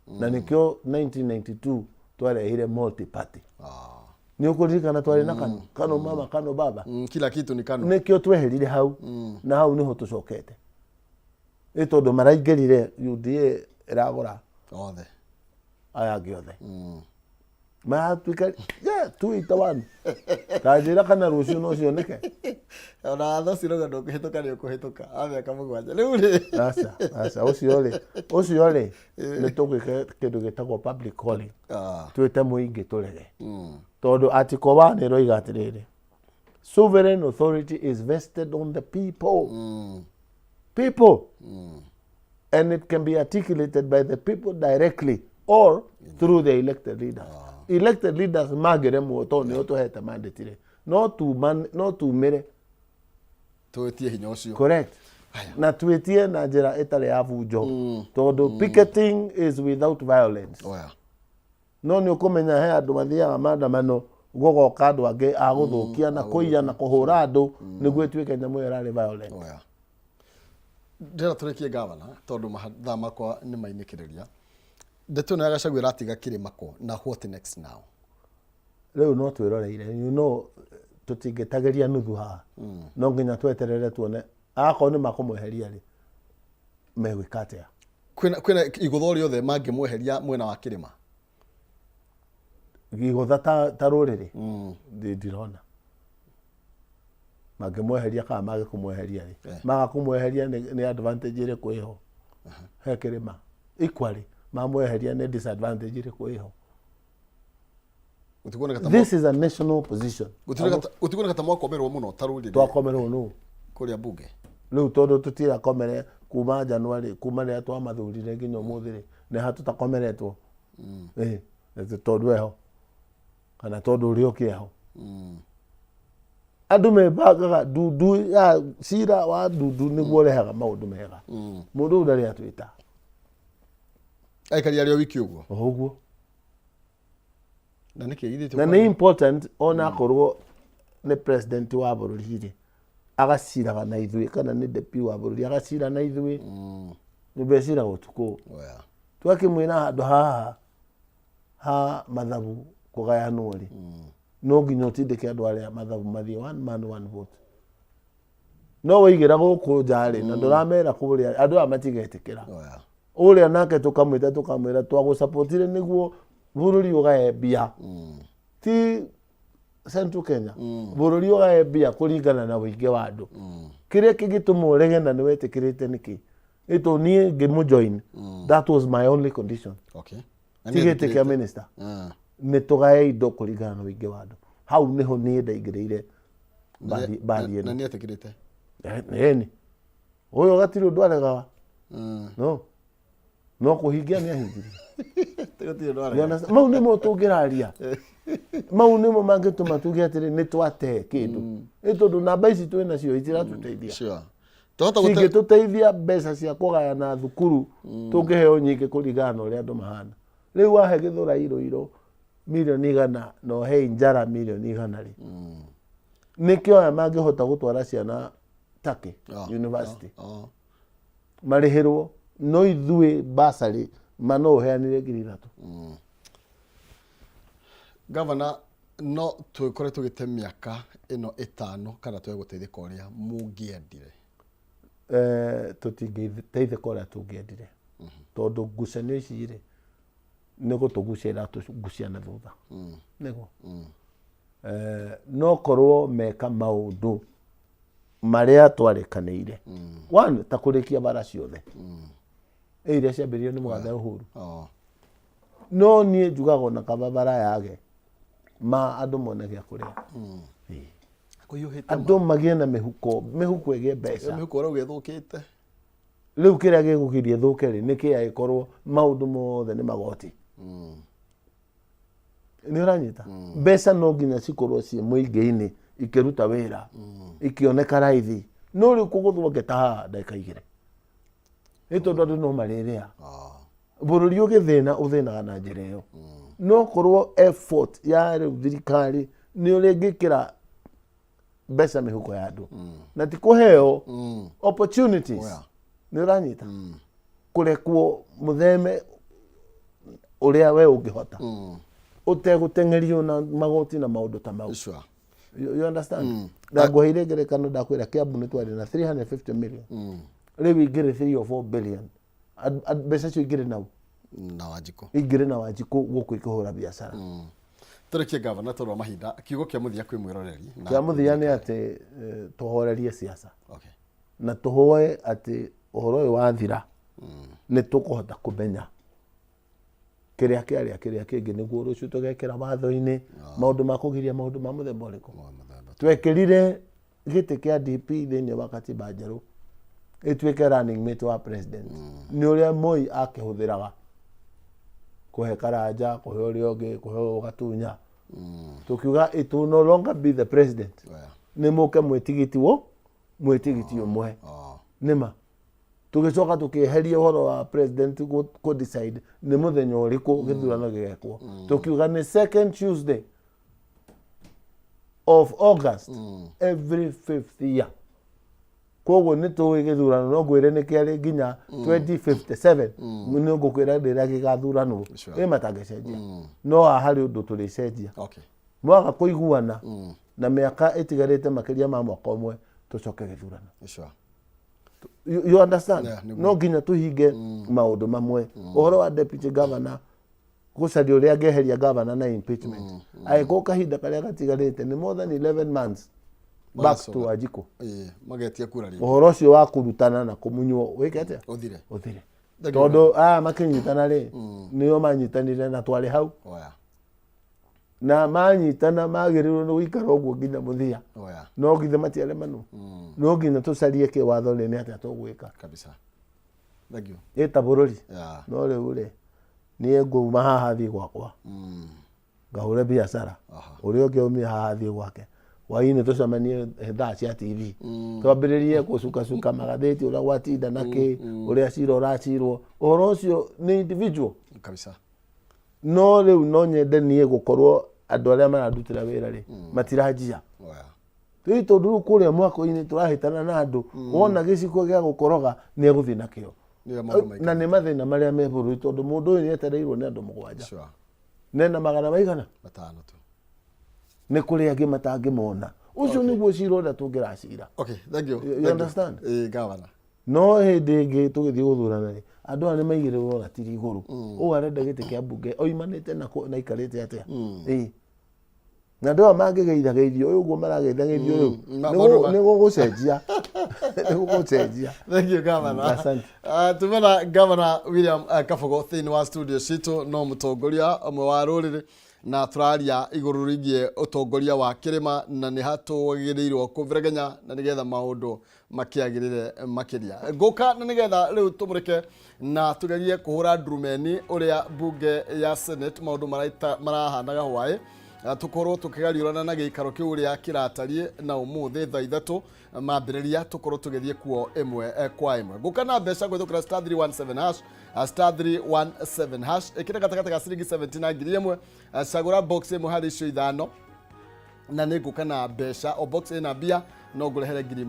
Speaker 1: na nĩkĩo 1992 twarehire multi party. Nĩ ũkũririkana twarĩ na kano mama kano baba
Speaker 2: kila kitu ni kano
Speaker 1: nĩkĩo tweherire hau na hau nĩho tũcokete tondũ maraingĩrire UDA ĩragũra
Speaker 2: othe
Speaker 1: aya angĩ othe matuĩka tuita wanu kanjĩra kana rũciũ no cioneke
Speaker 2: ona thosĩ rauga ndũkũhĩtũka nĩ ũkũhĩtũka amĩaka 7 rĩu rĩ
Speaker 1: aca ũcio rĩ nĩ tũgwĩka kĩndũ gĩtagwo public calling twĩte mũingĩ tũrege tondũ article 1 ĩroiga atĩrĩrĩ sovereign authority is vested on the people and it can be articulated by the people directly or through the elected leaders. Elected leaders magere muoto ni oto heta mandate no tu mere
Speaker 2: tuetie hinya ucio.
Speaker 1: Correct. Na tuetie na njira etare avujo todo picketing is without violence. No ni ukomenya he andu mathiaga maandamano gogoka andu ange aguthukia na kuiya na kuhura andu niguo etuike nyamu irari violent.
Speaker 2: Ndira turekie gavana tondu mathaa makwa ni mainikiriria. Ndeto na Gachagua ratiga Kirimako na what next now?
Speaker 1: Riu no twiroreire, you know, tutingetageria nuthu ha no nginya tweterere tuone ako ni makumweheria ri megwikatia
Speaker 2: kwina igutho riothe mangimweheria mwena wa Kirima
Speaker 1: igutha ta ruriri ndirona mangimweheria kana mage kumweheria ri maga kumweheria ni advantage ire kwiho he Kirima equally mamweheria ni disadvantage ire kwiho. This is a national position.
Speaker 2: Utikona kata mwakomerwo muno taruri.
Speaker 1: Twakomerwo no
Speaker 2: kuria bunge.
Speaker 1: Riu todo tutira komere kuma January kuma ria twa mathurire nginya umuthire ne hatutakomeretwo. Tondu eho kana tondu uri ukieho. Andu mebagaga dudu ya sira wa dudu niguo rehaga maundu mega. Mundu ndari atwita.
Speaker 2: Aikari ario wiki uguo.
Speaker 1: Oguo.
Speaker 2: Na
Speaker 1: ni important ona korwo ni president wa bururi agaciraga na ithui kana ni deputy wa bururi agacira na ithui ni becira utuku twakimwina handu ha mathabu kugayanwo ri no nginya utindike andu aria mathabu mathie one man one vote no wigira guku njari na nduramera kuria andu amatigetikira uria nake tukamwira twagusupportire niguo bururi ugaebia ti Central Kenya bururi ugaebia kuringana na wingi wa andu kiria kigituma uregena ni wetikirite niki ito nie ngimujoin that was my only condition.
Speaker 2: Okay.
Speaker 1: Tigete minister ni tugae indo kuringana na wingi wa andu hau niho nie ndaigirire badi
Speaker 2: na nie tikirite
Speaker 1: ni uyo gatiri undu aregaga no kuhingia ni ahingirie mau nimo tungiraria mau nimo mangituma tuge atiri ni twate kindu itondu namba ici twina cio itiratuteithia
Speaker 2: sure
Speaker 1: tuteithia mbeca cia kugayana thukuru tungiheo nyingi kuringana uria andu mahana riu wahe githura iro milioni 100 no he njara milioni 100 ri nikio aya mangihota gutwara ciana Turkey University marihirwo no ithui basari mano heanire ngiri 3.
Speaker 2: Governor no twikore tugite miaka ino 5 kana tweguteithika uria mungiendire
Speaker 1: tutingiteithika uria tungiendire tondu ngucanio ici ri ni gutugucira tugucia na thutha nego no korwo meka maundu maria twarekanire one ta kurikia bara ciothe iria ciambirio ni Mugathe Uhuru no nie njugaga na kababara yage ma andu mone gya kuria andu magie na mihuko ege mbeca
Speaker 2: mihuko ro gethukite
Speaker 1: riu kiria gigugirie thuke ri niki aikorwo maundu mothe ni magoti ni uranyita mbeca no nginya cikorwo ci muingi-ini ikiruta wira ikioneka raithi no riu kuguthwo ngetaha ndagika 2 ito andu no mariria bururi ugithina uthinaga na njira iyo no korwo effort ya thirikari ni urengikira mbeca mihuko ya andu na ti kuheo opportunities ni uranyita kurekwo mutheme uria we ungihota utegutengerio na magoti na maundu ta mau. You understand? Ndaguheire ngerekano ndakwira Kiambu ni twari na 350 million riu ingire 3 or 4 billion mbeca cio ingire nau
Speaker 2: na Wanjiku
Speaker 1: ingire na Wanjiku guku ikihura biashara.
Speaker 2: Turekie governor toro mahinda kiugo kia muthia kwi mwiroreri
Speaker 1: kia muthia ni ati tuhorerie siasa
Speaker 2: okay
Speaker 1: na tuhoe ati uhoro uyu wathira ni tukuhota kumenya kiria kingi niguo rucio tugekira watho-ini maundu ma kugiria maundu ma muthemba uriku twekirire giti kia DP thiini wa katiba njeru ituike running mate wa president ni uria Moi akihuthiraga kuhe Karanja kuhe Oriogi kuhe Gatunya tukiuga it will no longer be the president ni muke mwitigiti umwe nima tugicoka tukiheria uhoro wa president ko decide ni muthenya uriku githurano gigekwo tukiuga ni second Tuesday of August every 5th year kogo ni tuwe githurano no gwire ni kiari nginya 2057 ni ngukwira ndira gigathuranwo matagecegia no hari undu turicenjia mwaga kuiguana na miaka itigarite makiria ma mwaka umwe tucoke githurano you understand no nginya tuhinge maundu mamwe uhoro wa deputy governor gucaria uria ngeheria governor na impeachment aiko kahinda karia gatigarite ni more than 11 months back to Wanjiku
Speaker 2: magetia kura ri
Speaker 1: uhoro ucio wa kurutana na kumunywo wikete
Speaker 2: uthire
Speaker 1: tondu makinyitana ri nio manyitanire na twari hau na manyitana magirirwo ni guikara uguo nginya muthia no githe matiare manu no nginya tucarie kiwatho ni atia tugwika
Speaker 2: kabisa thank you
Speaker 1: eta bururi no riu ri ni nguma haha thi gwakwa ngahure biacara uria ungi umia haha thi gwake waini tucemanie thaa cia TV twambiririe gucuka magatheti uria gwatinda naki uria cira uracirwo uhoro ucio ni individual
Speaker 2: kabisa
Speaker 1: no riu no nyende nie gukorwo andu aria marandutira wira ri matirajia tondu kuria mwako-ini turahitana na andu wona giciko gia gukoroga ni eguthina kio na ni mathina maria me buru tondu mundu uyu nietereirwo ni andu 7 nena magana maigana
Speaker 2: 5 tu
Speaker 1: ni kuri angi matangimona ucio niguo cira uria tungiracira
Speaker 2: thank you
Speaker 1: you understand
Speaker 2: governor
Speaker 1: no hindi ingi tugithii guthurana ri andu ani maigirirwo gatiri iguru u arenda giti kia mbunge oimanite na ikarite atia na ndo mangigeithageithio uyu guo marageithageithio riu ni gugucenjia
Speaker 2: thank you governor tumena governor William Kabogo thini wa studio citu no mutongoria amwe wa ruriri na turaria iguru rigie utongoria wa kirima na ni hatugiriirwo kuviregenya na nigetha maundu makiagirire makiria nguka na nigetha riu tumurike na tugerie kuhura ndurumeni uria bunge ya Senate maundu marahanaga hwae tukorwo tukigariurana na giikaro kiu ria kiratarie na umuthi thaa 3 mambiriria tukorwo tugithie kuo imwe kwa imwe nguka na mbeca gwithukira star 317 hash star 317 hash ikira katakata ga ciringi 17 ngiri imwe cagura box imwe hari icio ithano na ni nguka na mbeca o box ina bia no ngurehere ngiri